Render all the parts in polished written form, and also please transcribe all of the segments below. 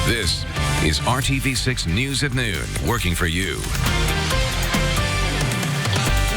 This is RTV6 News at Noon, working for you.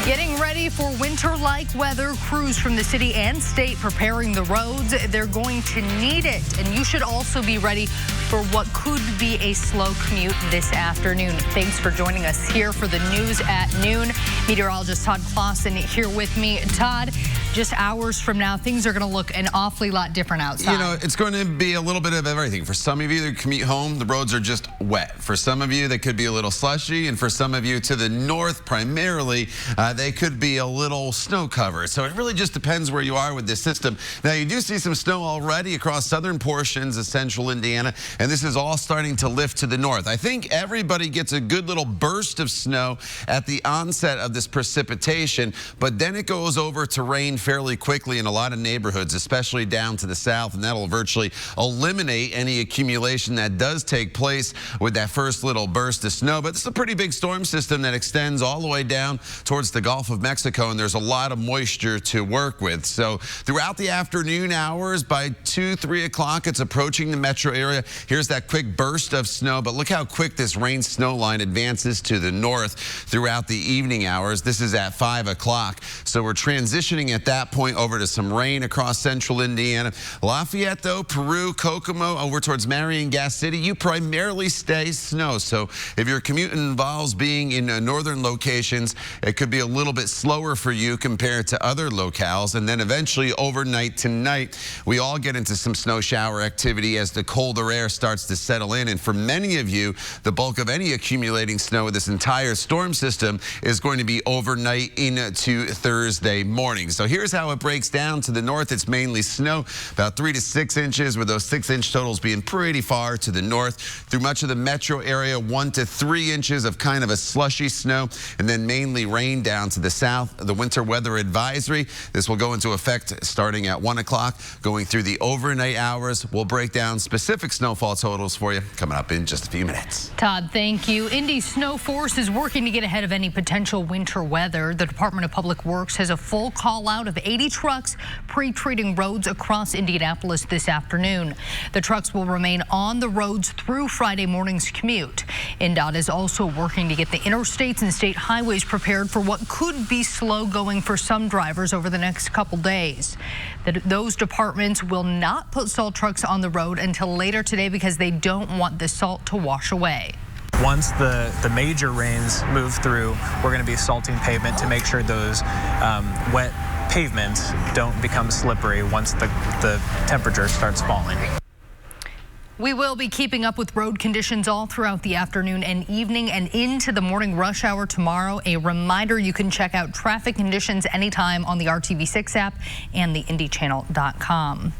Getting ready for winter-like weather, crews from the city and state preparing the roads. They're going to need it, and you should also be ready for what could be a slow commute this afternoon. Thanks for joining us here for the News at Noon. Meteorologist Todd Clausen here with me. Todd, just hours from now, things are going to look an awfully lot different outside. You know, it's going to be a little bit of everything. For some of you that commute home, the roads are just wet. For some of you, they could be a little slushy. And for some of you to the north, primarily, they could be a little snow covered. So it really just depends where you are with this system. Now, you do see some snow already across southern portions of central Indiana, and this is all starting to lift to the north. I think everybody gets a good little burst of snow at the onset of this precipitation, but then it goes over to rain fairly quickly in a lot of neighborhoods, especially down to the south, and that'll virtually eliminate any accumulation that does take place with that first little burst of snow. But this is a pretty big storm system that extends all the way down towards the Gulf of Mexico, and there's a lot of moisture to work with. So throughout the afternoon hours, by 2, 3 o'clock, it's approaching the metro area. Here's that quick burst of snow, but look how quick this rain snow line advances to the north throughout the evening hours. This is at 5 o'clock. So we're transitioning at that point over to some rain across central Indiana. Lafayette, though, Peru, Kokomo, over towards Marion, Gas City, you primarily stay snow. So if your commute involves being in northern locations, it could be a little bit slower for you compared to other locales. And then eventually overnight tonight, we all get into some snow shower activity as the colder air starts to settle in. And for many of you, the bulk of any accumulating snow with this entire storm system is going to be overnight into Thursday morning. So here's how it breaks down. To the north, it's mainly snow, about 3 to 6 inches, with those 6-inch totals being pretty far to the north. Through much of the metro area, 1 to 3 inches of kind of a slushy snow, and then mainly rain down to the south. The winter weather advisory, this will go into effect starting at 1 o'clock, going through the overnight hours. We'll break down specific snowfall totals for you coming up in just a few minutes. Todd, thank you. Indy Snow Force is working to get ahead of any potential winter weather. The Department of Public Works has a full call out of 80 trucks pre-treating roads across Indianapolis this afternoon. The trucks will remain on the roads through Friday morning's commute. INDOT is also working to get the interstates and state highways prepared for what could be slow going for some drivers over the next couple days. Those departments will not put salt trucks on the road until later today because they don't want the salt to wash away. Once the major rains move through, we're going to be salting pavement to make sure those wet pavements don't become slippery once the temperature starts falling. We will be keeping up with road conditions all throughout the afternoon and evening and into the morning rush hour tomorrow. A reminder, you can check out traffic conditions anytime on the RTV6 app and the IndyChannel.com.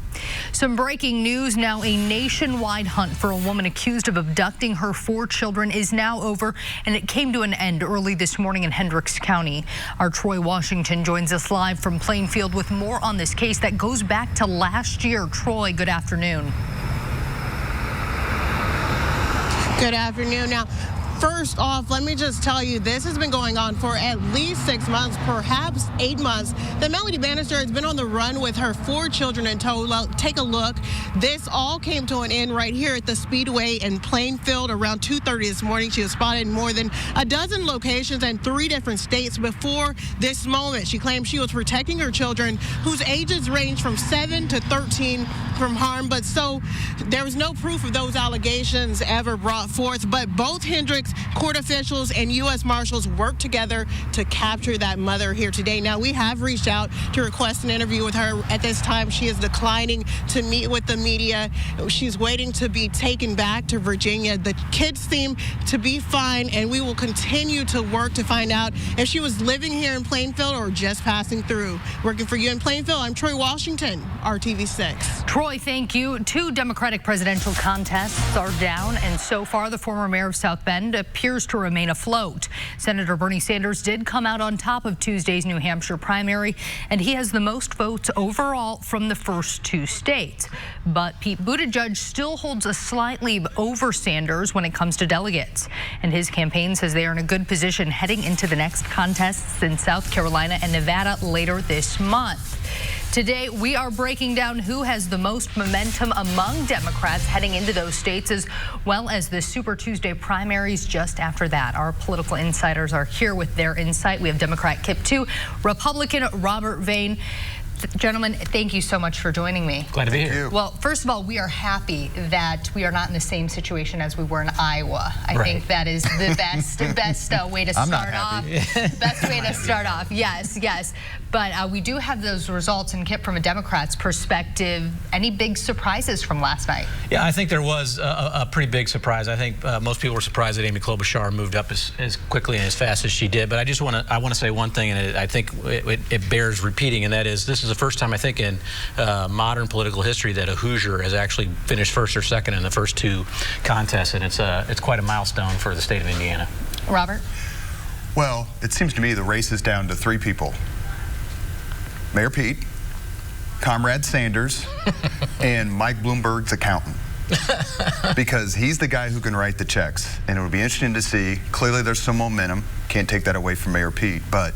Some breaking news now. A nationwide hunt for a woman accused of abducting her 4 children is now over, and it came to an end early this morning in Hendricks County. Our Troy Washington joins us live from Plainfield with more on this case that goes back to last year. Troy, good afternoon. Good afternoon. Now, first off, let me just tell you, this has been going on for at least 6 months, perhaps 8 months. That Melody Bannister has been on the run with her 4 children in tow. Take a look. This all came to an end right here at the Speedway in Plainfield around 2:30 this morning. She was spotted in more than a dozen locations in 3 different states before this moment. She claimed she was protecting her children, whose ages range from 7 to 13, from harm. But so there was no proof of those allegations ever brought forth. But both Hendricks court officials and U.S. Marshals worked together to capture that mother here today. Now, we have reached out to request an interview with her. At this time, she is declining to meet with the media. She's waiting to be taken back to Virginia. The kids seem to be fine, and we will continue to work to find out if she was living here in Plainfield or just passing through. Working for you in Plainfield, I'm Troy Washington, RTV6. Troy, thank you. 2 Democratic presidential contests are down, and so far the former mayor of South Bend appears to remain afloat. Senator Bernie Sanders did come out on top of Tuesday's New Hampshire primary, and he has the most votes overall from the first 2 states. But Pete Buttigieg still holds a slight lead over Sanders when it comes to delegates, and his campaign says they are in a good position heading into the next contests in South Carolina and Nevada later this month. Today, we are breaking down who has the most momentum among Democrats heading into those states, as well as the Super Tuesday primaries just after that. Our political insiders are here with their insight. We have Democrat Kip 2, Republican Robert Vane. Gentlemen, thank you so much for joining me. Glad to be here. Well, first of all, we are happy that we are not in the same situation as we were in Iowa. I think that is the best way to start off. Best way to start off. Yes. But we do have those results. And Kip, from a Democrat's perspective, any big surprises from last night? Yeah, I think there was a pretty big surprise. I think most people were surprised that Amy Klobuchar moved up as quickly and as fast as she did. But I just want to say one thing, and I think it bears repeating, and that is this is the first time I think in modern political history that a Hoosier has actually finished first or second in the first two contests, and it's quite a milestone for the state of Indiana. Robert? Well, it seems to me the race is down to three people: Mayor Pete, Comrade Sanders, and Mike Bloomberg's accountant. Because he's the guy who can write the checks, and it would be interesting to see. Clearly there's some momentum, can't take that away from Mayor Pete, but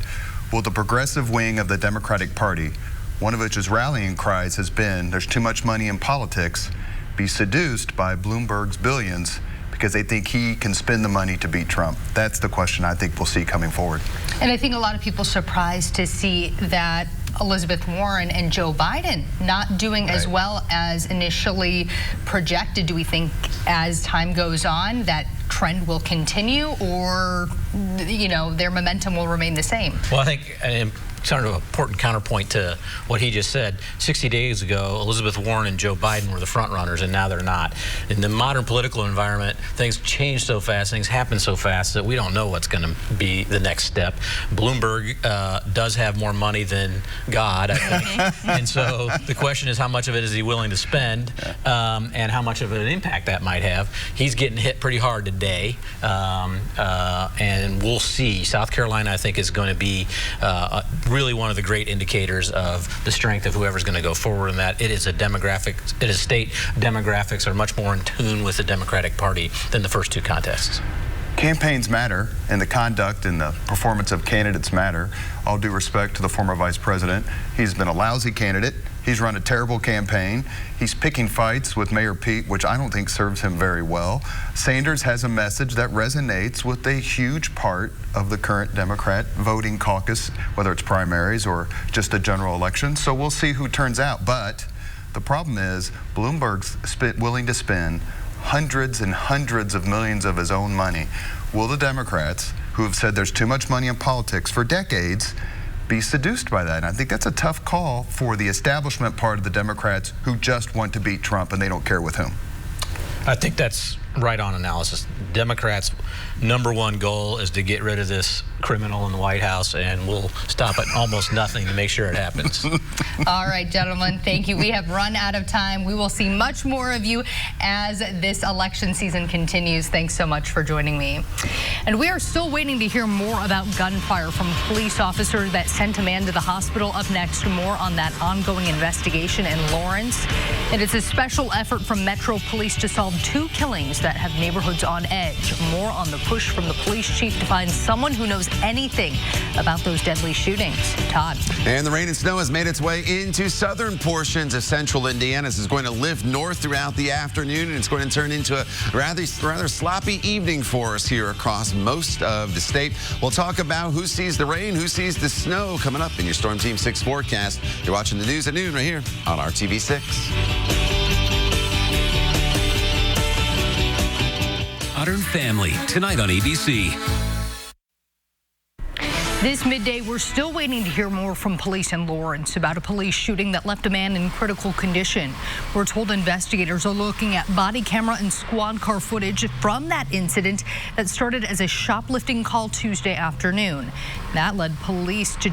will the progressive wing of the Democratic Party, one of which's rallying cries has been there's too much money in politics, be seduced by Bloomberg's billions because they think he can spend the money to beat Trump? That's the question I think we'll see coming forward. And I think a lot of people surprised to see that Elizabeth Warren and Joe Biden not doing as well as initially projected. Do we think as time goes on that trend will continue, or their momentum will remain the same? Well, I think sort of an important counterpoint to what he just said. 60 days ago, Elizabeth Warren and Joe Biden were the front runners, and now they're not. In the modern political environment, things change so fast, things happen so fast that we don't know what's going to be the next step. Bloomberg does have more money than God, I think. And so the question is, how much of it is he willing to spend, and how much of an impact that might have. He's getting hit pretty hard today, and we'll see. South Carolina, I think, is going to be really one of the great indicators of the strength of whoever's going to go forward in that. It is state demographics are much more in tune with the Democratic Party than the first two contests. Campaigns matter, and the conduct and the performance of candidates matter. All due respect to the former vice president, he's been a lousy candidate. He's run a terrible campaign. He's picking fights with Mayor Pete, which I don't think serves him very well. Sanders has a message that resonates with a huge part of the current Democrat voting caucus, whether it's primaries or just a general election. So we'll see who turns out. But the problem is Bloomberg's willing to spend hundreds and hundreds of millions of his own money. Will the Democrats, who have said there's too much money in politics for decades, be seduced by that? And I think that's a tough call for the establishment part of the Democrats who just want to beat Trump and they don't care with whom. I think that's right on analysis. Democrats' #1 goal is to get rid of this criminal in the White House, and we'll stop at almost nothing to make sure it happens. All right, gentlemen, thank you. We have run out of time. We will see much more of you as this election season continues. Thanks so much for joining me. And we are still waiting to hear more about gunfire from a police officer that sent a man to the hospital. Up next, more on that ongoing investigation in Lawrence. And it's a special effort from Metro Police to solve 2 killings that have neighborhoods on edge. More on the push from the police chief to find someone who knows anything about those deadly shootings. Todd. And the rain and snow has made its way into southern portions of central Indiana. This is going to lift north throughout the afternoon, and it's going to turn into a rather sloppy evening for us here across most of the state. We'll talk about who sees the rain, who sees the snow coming up in your Storm Team 6 forecast. You're watching the news at noon right here on RTV6. Modern Family, tonight on ABC. This midday, we're still waiting to hear more from police in Lawrence about a police shooting that left a man in critical condition. We're told investigators are looking at body camera and squad car footage from that incident that started as a shoplifting call Tuesday afternoon. That led police to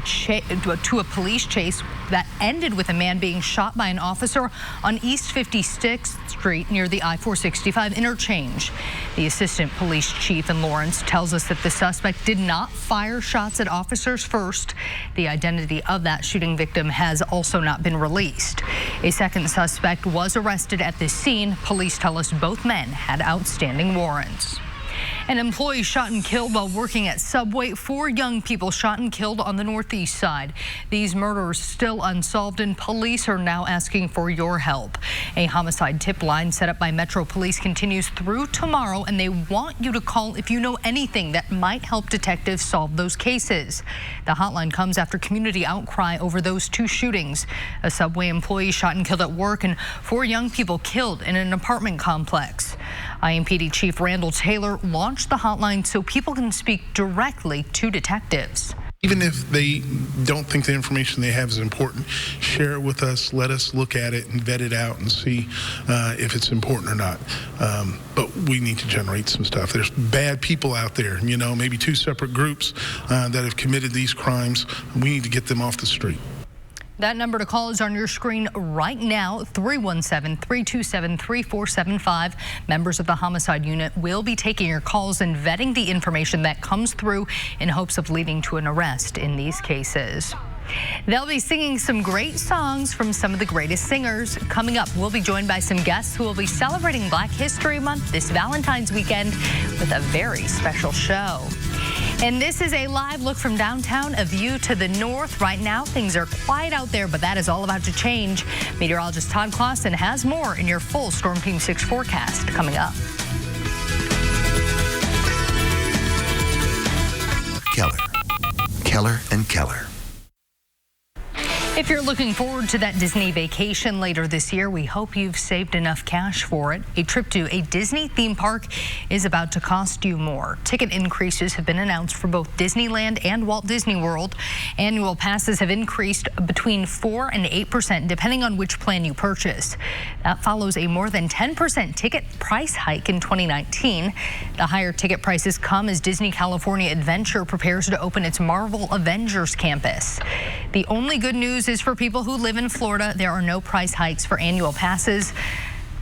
a police chase that ended with a man being shot by an officer on East 56th Street near the I-465 interchange. The assistant police chief in Lawrence tells us that the suspect did not fire shots at officers first. The identity of that shooting victim has also not been released. A second suspect was arrested at the scene. Police tell us both men had outstanding warrants. An employee shot and killed while working at Subway. 4 young people shot and killed on the northeast side. These murders still unsolved, and police are now asking for your help. A homicide tip line set up by Metro Police continues through tomorrow, and they want you to call if you know anything that might help detectives solve those cases. The hotline comes after community outcry over those 2 shootings. A Subway employee shot and killed at work, and 4 young people killed in an apartment complex. IMPD Chief Randall Taylor launched the hotline so people can speak directly to detectives. Even if they don't think the information they have is important, share it with us, let us look at it and vet it out and see if it's important or not. But we need to generate some stuff. There's bad people out there, you know, maybe 2 separate groups that have committed these crimes. We need to get them off the street. That number to call is on your screen right now, 317-327-3475. Members of the homicide unit will be taking your calls and vetting the information that comes through in hopes of leading to an arrest in these cases. They'll be singing some great songs from some of the greatest singers. Coming up, we'll be joined by some guests who will be celebrating Black History Month this Valentine's weekend with a very special show. And this is a live look from downtown, a view to the north. Right now, things are quiet out there, but that is all about to change. Meteorologist Todd Clausen has more in your full Storm Team 6 forecast coming up. Keller and Keller. If you're looking forward to that Disney vacation later this year, we hope you've saved enough cash for it. A trip to a Disney theme park is about to cost you more. Ticket increases have been announced for both Disneyland and Walt Disney World. Annual passes have increased between 4% and 8%, depending on which plan you purchase. That follows a more than 10% ticket price hike in 2019. The higher ticket prices come as Disney California Adventure prepares to open its Marvel Avengers campus. The only good news is for people who live in Florida, there are no price hikes for annual passes.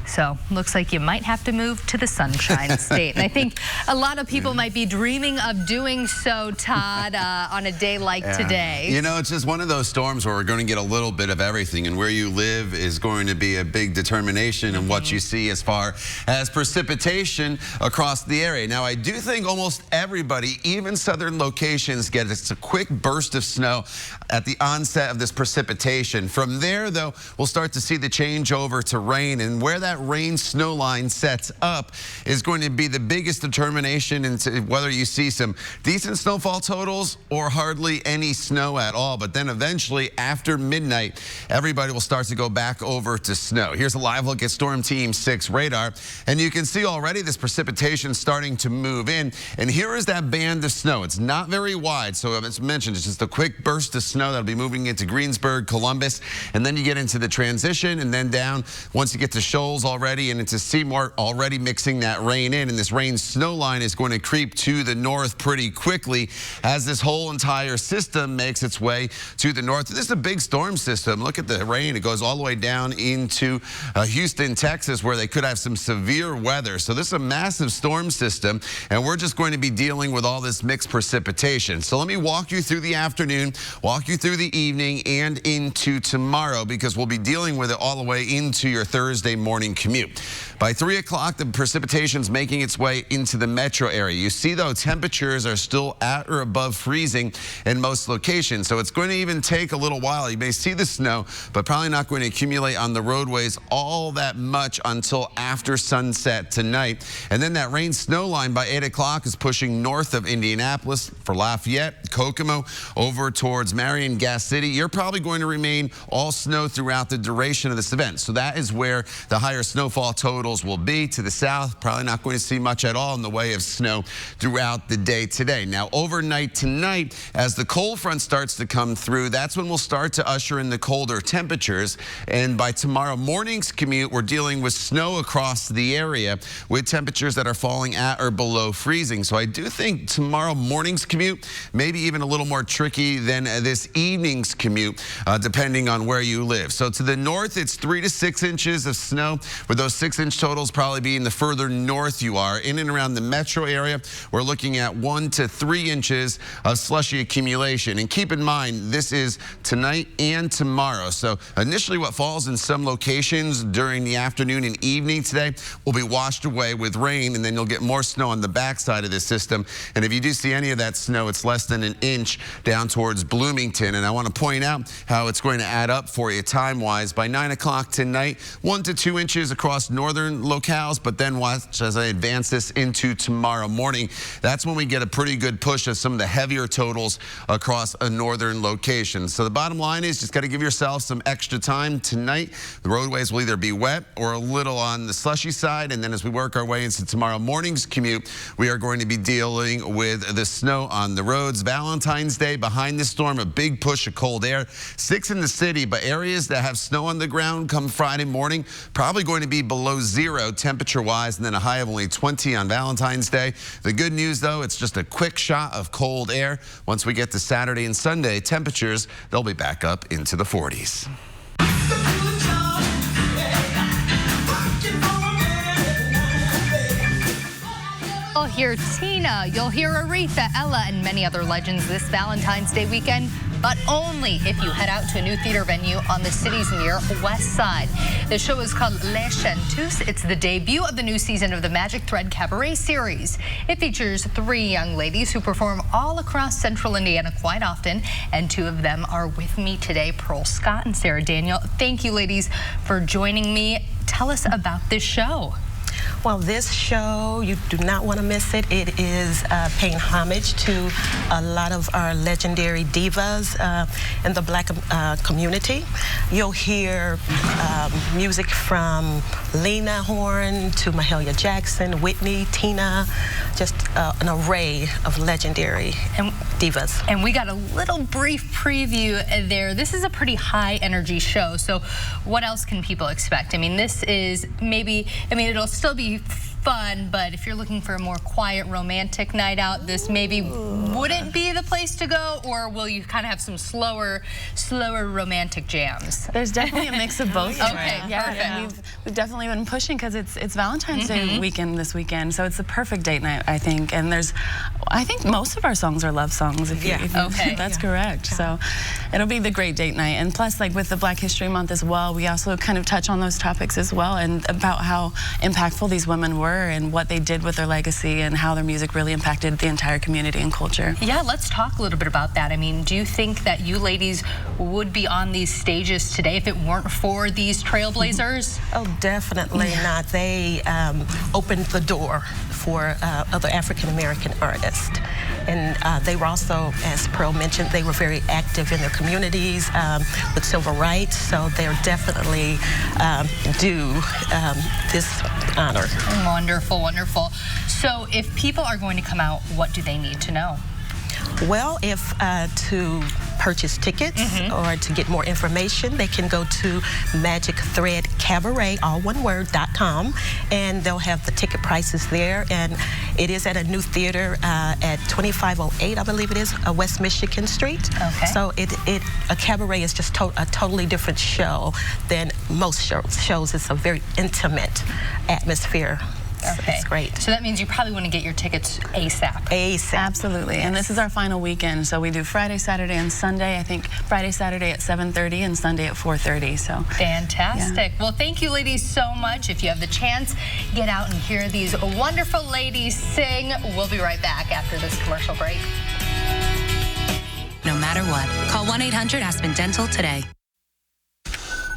So looks like you might have to move to the Sunshine State. And I think a lot of people might be dreaming of doing so, Todd, on a day like today. You know, it's just one of those storms where we're going to get a little bit of everything, and where you live is going to be a big determination in what you see as far as precipitation across the area. Now, I do think almost everybody, even southern locations, get a quick burst of snow at the onset of this precipitation. From there, though, we'll start to see the change over to rain, and where that rain snow line sets up is going to be the biggest determination into whether you see some decent snowfall totals or hardly any snow at all. But then eventually after midnight, everybody will start to go back over to snow. Here's a live look at Storm Team 6 radar, and you can see already this precipitation starting to move in. And here is that band of snow. It's not very wide, so as mentioned, it's just a quick burst of snow that'll be moving into Greensburg, Columbus, and then you get into the transition, and then down once you get to Shoals already and into Seymour, already mixing that rain in, and this rain snow line is going to creep to the north pretty quickly as this whole entire system makes its way to the north. This is a big storm system. Look at the rain. It goes all the way down into Houston, Texas, where they could have some severe weather. So this is a massive storm system, and we're just going to be dealing with all this mixed precipitation. So let me walk you through the afternoon, walk you through the evening, and into tomorrow, because we'll be dealing with it all the way into your Thursday morning commute. By 3 o'clock, the precipitation's making its way into the metro area. You see, though, temperatures are still at or above freezing in most locations, so it's going to even take a little while. You may see the snow, but probably not going to accumulate on the roadways all that much until after sunset tonight. And then that rain snow line by 8 o'clock is pushing north of Indianapolis for Lafayette, Kokomo, over towards Marion, Gas City. You're probably going to remain all snow throughout the duration of this event. So that is where the higher snowfall totals will be. To the south, probably not going to see much at all in the way of snow throughout the day today. Now, overnight tonight, as the cold front starts to come through, that's when we'll start to usher in the colder temperatures. And by tomorrow morning's commute, we're dealing with snow across the area with temperatures that are falling at or below freezing. So I do think tomorrow morning's commute maybe even a little more tricky than this evening's commute, depending on where you live. So to the north, it's 3 to 6 inches of snow. with those 6-inch totals probably being the further north you are. In and around the metro area, we're looking at 1 to 3 inches of slushy accumulation. And keep in mind, this is tonight and tomorrow. So initially what falls in some locations during the afternoon and evening today will be washed away with rain, and then you'll get more snow on the backside of this system. And if you do see any of that snow, it's less than an inch down towards Bloomington. And I want to point out how it's going to add up for you time-wise. By 9 o'clock tonight, 1 to 2 inches across northern locales, but then watch as I advance this into tomorrow morning. That's when we get a pretty good push of some of the heavier totals across a northern location. So the bottom line is just got to give yourself some extra time tonight. The roadways will either be wet or a little on the slushy side, and then as we work our way into tomorrow morning's commute, we are going to be dealing with the snow on the roads. Valentine's Day behind the storm, a big push of cold air. 6 in the city, but areas that have snow on the ground come Friday morning, probably going to be below 0 temperature-wise, and then a high of only 20 on Valentine's Day. The good news, though, it's just a quick shot of cold air. Once we get to Saturday and Sunday, temperatures, they'll be back up into the 40s. You'll hear Tina, you'll hear Aretha, Ella, and many other legends this Valentine's Day weekend, but only if you head out to a new theater venue on the city's near west side. The show is called Les Chanteuses. It's the debut of the new season of the Magic Thread Cabaret series. It features 3 young ladies who perform all across central Indiana quite often, and 2 of them are with me today, Pearl Scott and Sarah Daniel. Thank you, ladies, for joining me. Tell us about this show. Well, this show, you do not want to miss it. It is paying homage to a lot of our legendary divas in the Black community. You'll hear music from Lena Horne to Mahalia Jackson, Whitney, Tina, just an array of legendary divas. And we got a little brief preview there. This is a pretty high energy show, so what else can people expect? I mean, this is maybe, it'll still be fun, but if you're looking for a more quiet romantic night out, this maybe wouldn't be the place to go, or will you kind of have some slower romantic jams? There's definitely a mix of both. Okay, yeah, perfect. And we've definitely been pushing because it's Valentine's Day weekend this weekend, so it's the perfect date night, I think. And I think most of our songs are love songs. Okay. That's correct. So it'll be the great date night. And plus, like with the Black History Month as well, we also kind of touch on those topics as well, and about how impactful these women were and what they did with their legacy and how their music really impacted the entire community and culture. Yeah, let's talk a little bit about that. I mean, do you think that you ladies would be on these stages today if it weren't for these trailblazers? Oh, definitely not. They opened the door for other African-American artists. And they were also, as Pearl mentioned, they were very active in their communities with civil rights, so they're definitely due this honor. Wonderful, wonderful. So if people are going to come out, what do they need to know? Well, if to purchase tickets or to get more information, they can go to Magic Thread Cabaret, all one word.com, and they'll have the ticket prices there. And it is at a new theater at 2508, I believe it is, West Michigan Street. Okay. So a cabaret is just a totally different show than most shows. It's a very intimate atmosphere. Okay. It's great. So that means you probably want to get your tickets ASAP. ASAP. Absolutely. Yes. And this is our final weekend, so we do Friday, Saturday, and Sunday. I think Friday, Saturday at 7:30 and Sunday at 4:30. So fantastic. Yeah. Well, thank you, ladies, so much. If you have the chance, get out and hear these wonderful ladies sing. We'll be right back after this commercial break. No matter what, call 1-800-ASPEN Dental today.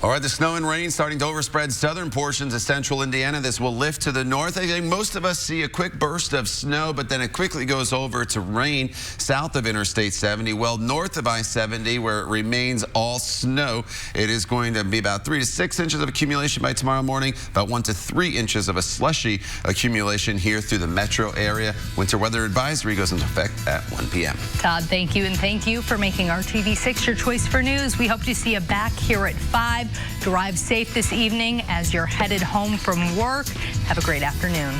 All right, the snow and rain starting to overspread southern portions of central Indiana. This will lift to the north. I think most of us see a quick burst of snow, but then it quickly goes over to rain south of Interstate 70. Well, north of I-70, where it remains all snow, it is going to be about 3 to 6 inches of accumulation by tomorrow morning, about 1 to 3 inches of a slushy accumulation here through the metro area. Winter weather advisory goes into effect at 1 p.m. Todd, thank you, and thank you for making RTV6 your choice for news. We hope to see you back here at 5. Drive safe this evening as you're headed home from work. Have a great afternoon.